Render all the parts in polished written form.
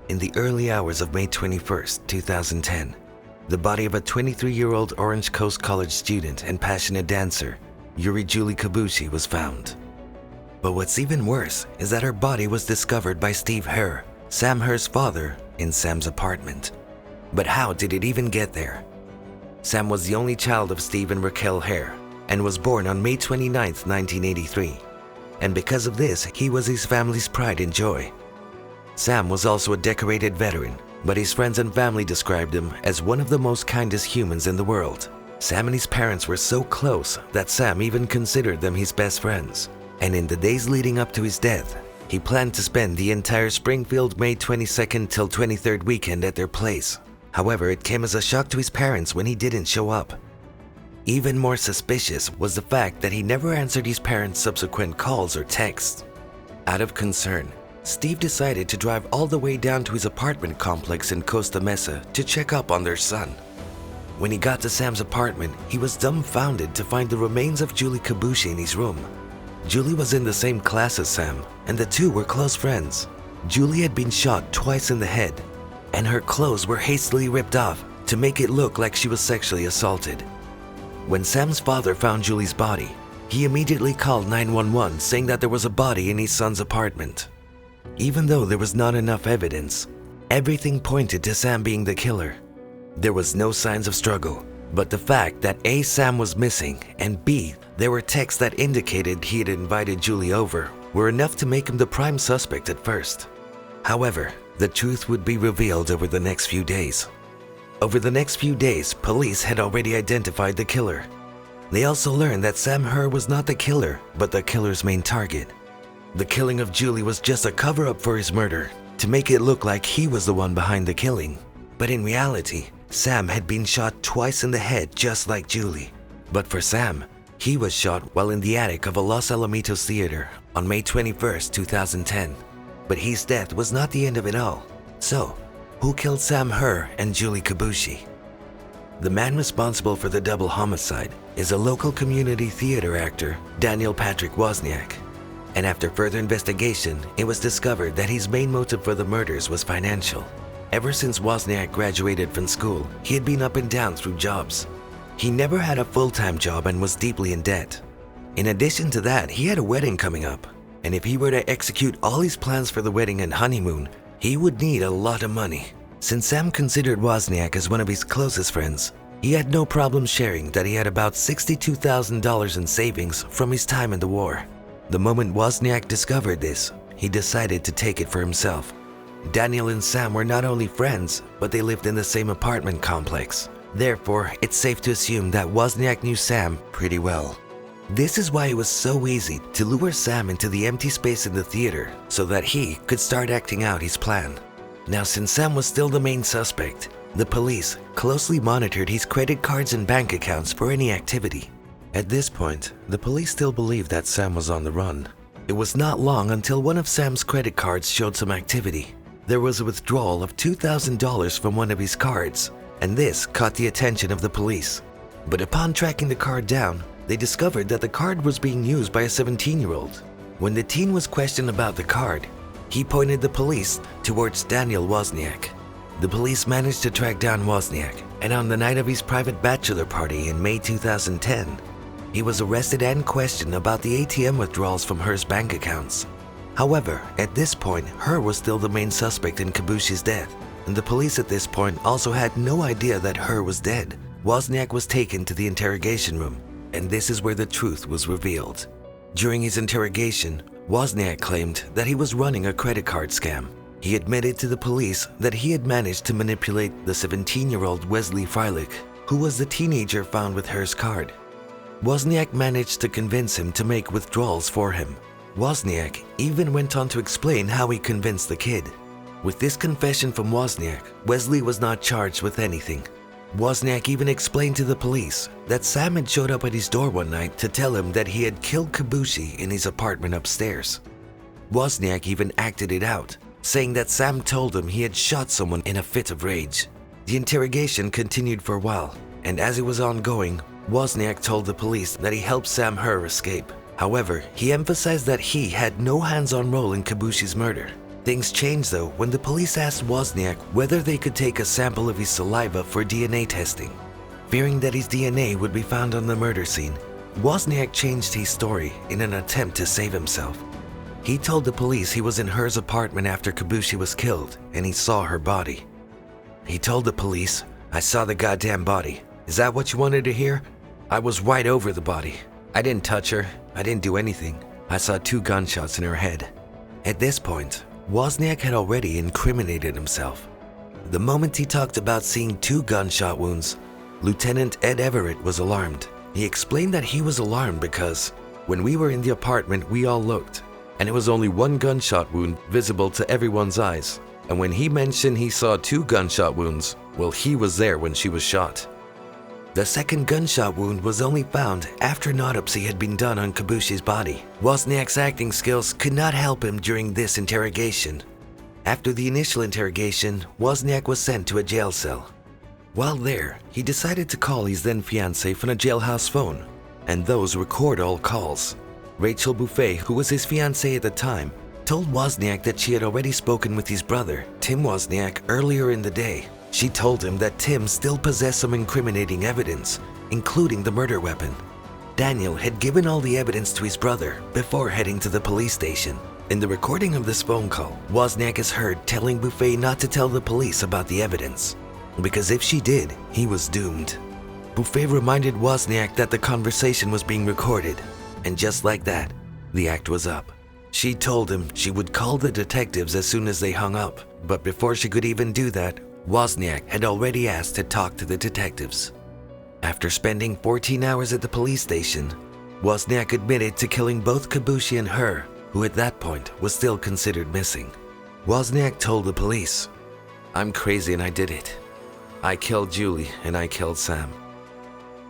In the early hours of May 21st, 2010, the body of a 23-year-old Orange Coast College student and passionate dancer, Juri Kibuishi, was found. But what's even worse is that her body was discovered by Steve Herr, Sam Herr's father, in Sam's apartment. But how did it even get there? Sam was the only child of Steve and Raquel Herr and was born on May 29, 1983. And because of this, he was his family's pride and joy. Sam was also a decorated veteran, but his friends and family described him as one of the most kindest humans in the world. Sam and his parents were so close that Sam even considered them his best friends. And in the days leading up to his death, he planned to spend the entire Springfield May 22nd till 23rd weekend at their place. However, it came as a shock to his parents when he didn't show up. Even more suspicious was the fact that he never answered his parents' subsequent calls or texts. Out of concern, Steve decided to drive all the way down to his apartment complex in Costa Mesa to check up on their son. When he got to Sam's apartment, he was dumbfounded to find the remains of Juri Kibuishi in his room. Juri was in the same class as Sam, and the two were close friends. Juri had been shot twice in the head, and her clothes were hastily ripped off to make it look like she was sexually assaulted. When Sam's father found Juri's body, he immediately called 911 saying that there was a body in his son's apartment. Even though there was not enough evidence, everything pointed to Sam being the killer. There was no signs of struggle, but the fact that A, Sam was missing, and B, there were texts that indicated he had invited Juri over were enough to make him the prime suspect at first. However, the truth would be revealed over the next few days. Over the next few days, police had already identified the killer. They also learned that Sam Herr was not the killer, but the killer's main target. The killing of Juri was just a cover-up for his murder, to make it look like he was the one behind the killing. But in reality, Sam had been shot twice in the head just like Juri. But for Sam, he was shot while in the attic of a Los Alamitos theater on May 21st, 2010. But his death was not the end of it all. So, who killed Sam Herr and Juri Kibuishi? The man responsible for the double homicide is a local community theater actor, Daniel Patrick Wozniak. And after further investigation, it was discovered that his main motive for the murders was financial. Ever since Wozniak graduated from school, he had been up and down through jobs. He never had a full-time job and was deeply in debt. In addition to that, he had a wedding coming up, and if he were to execute all his plans for the wedding and honeymoon, he would need a lot of money. Since Sam considered Wozniak as one of his closest friends, he had no problem sharing that he had about $62,000 in savings from his time in the war. The moment Wozniak discovered this, he decided to take it for himself. Daniel and Sam were not only friends, but they lived in the same apartment complex. Therefore, it's safe to assume that Wozniak knew Sam pretty well. This is why it was so easy to lure Sam into the empty space in the theater so that he could start acting out his plan. Now, since Sam was still the main suspect, the police closely monitored his credit cards and bank accounts for any activity. At this point, the police still believed that Sam was on the run. It was not long until one of Sam's credit cards showed some activity. There was a withdrawal of $2,000 from one of his cards, and this caught the attention of the police. But upon tracking the card down, they discovered that the card was being used by a 17-year-old. When the teen was questioned about the card, he pointed the police towards Daniel Wozniak. The police managed to track down Wozniak, and on the night of his private bachelor party in May 2010, he was arrested and questioned about the ATM withdrawals from Herr's bank accounts. However, at this point, Herr was still the main suspect in Kibuishi's death, and the police at this point also had no idea that Herr was dead. Wozniak was taken to the interrogation room, and this is where the truth was revealed. During his interrogation, Wozniak claimed that he was running a credit card scam. He admitted to the police that he had managed to manipulate the 17-year-old Wesley Freilich, who was the teenager found with Herr's card. Wozniak managed to convince him to make withdrawals for him. Wozniak even went on to explain how he convinced the kid. With this confession from Wozniak, Wesley was not charged with anything. Wozniak even explained to the police that Sam had showed up at his door one night to tell him that he had killed Kibuishi in his apartment upstairs. Wozniak even acted it out, saying that Sam told him he had shot someone in a fit of rage. The interrogation continued for a while, and as it was ongoing, Wozniak told the police that he helped Sam Herr escape. However, he emphasized that he had no hands-on role in Kibuishi's murder. Things changed though when the police asked Wozniak whether they could take a sample of his saliva for DNA testing. Fearing that his DNA would be found on the murder scene, Wozniak changed his story in an attempt to save himself. He told the police he was in Herr's apartment after Kibuishi was killed and he saw her body. He told the police, "I saw the goddamn body. Is that what you wanted to hear? I was right over the body. I didn't touch her. I didn't do anything. I saw 2 gunshots in her head." At this point, Wozniak had already incriminated himself. The moment he talked about seeing 2 gunshot wounds, Lieutenant Ed Everett was alarmed. He explained that he was alarmed because when we were in the apartment, we all looked, and it was only 1 gunshot wound visible to everyone's eyes. And when he mentioned he saw 2 gunshot wounds, well, he was there when she was shot. The second gunshot wound was only found after an autopsy had been done on Kibuishi's body. Wozniak's acting skills could not help him during this interrogation. After the initial interrogation, Wozniak was sent to a jail cell. While there, he decided to call his then-fiancée from a jailhouse phone, and those record all calls. Rachel Buffet, who was his fiancée at the time, told Wozniak that she had already spoken with his brother, Tim Wozniak, earlier in the day. She told him that Tim still possessed some incriminating evidence, including the murder weapon. Daniel had given all the evidence to his brother before heading to the police station. In the recording of this phone call, Wozniak is heard telling Buffet not to tell the police about the evidence, because if she did, he was doomed. Buffet reminded Wozniak that the conversation was being recorded, and just like that, the act was up. She told him she would call the detectives as soon as they hung up, but before she could even do that, Wozniak had already asked to talk to the detectives. After spending 14 hours at the police station, Wozniak admitted to killing both Kibuishi and Herr, who at that point was still considered missing. Wozniak told the police, "I'm crazy and I did it. I killed Julie and I killed Sam."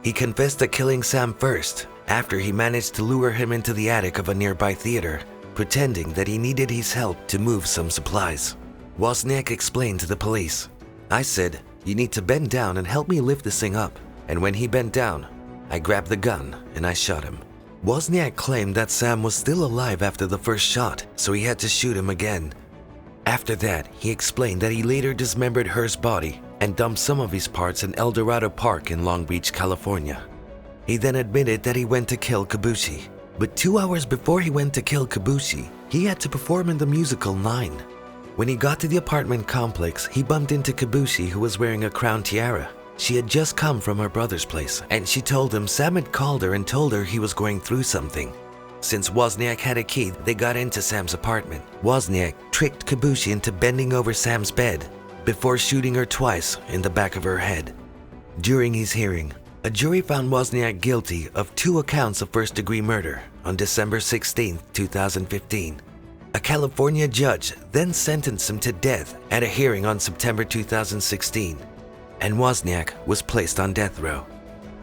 He confessed to killing Sam first, after he managed to lure him into the attic of a nearby theater, pretending that he needed his help to move some supplies. Wozniak explained to the police, "I said, you need to bend down and help me lift this thing up. And when he bent down, I grabbed the gun and I shot him." Wozniak claimed that Sam was still alive after the first shot, so he had to shoot him again. After that, he explained that he later dismembered Herr's body and dumped some of his parts in El Dorado Park in Long Beach, California. He then admitted that he went to kill Kibuishi, but 2 hours before he went to kill Kibuishi, he had to perform in the musical 9. When he got to the apartment complex, he bumped into Kibuishi, who was wearing a crown tiara. She had just come from her brother's place, and she told him Sam had called her and told her he was going through something. Since Wozniak had a key, they got into Sam's apartment. Wozniak tricked Kibuishi into bending over Sam's bed before shooting her twice in the back of her head. During his hearing, a jury found Wozniak guilty of 2 accounts of first-degree murder on December 16, 2015. A California judge then sentenced him to death at a hearing on September 2016, and Wozniak was placed on death row.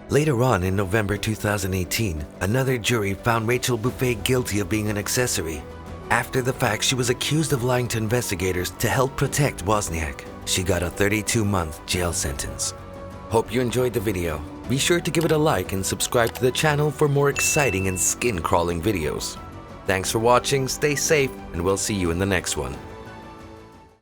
Later on in November 2018, another jury found Rachel Buffet guilty of being an accessory. After the fact, she was accused of lying to investigators to help protect Wozniak. She got a 32-month jail sentence. Hope you enjoyed the video. Be sure to give it a like and subscribe to the channel for more exciting and skin-crawling videos. Thanks for watching, stay safe, and we'll see you in the next one.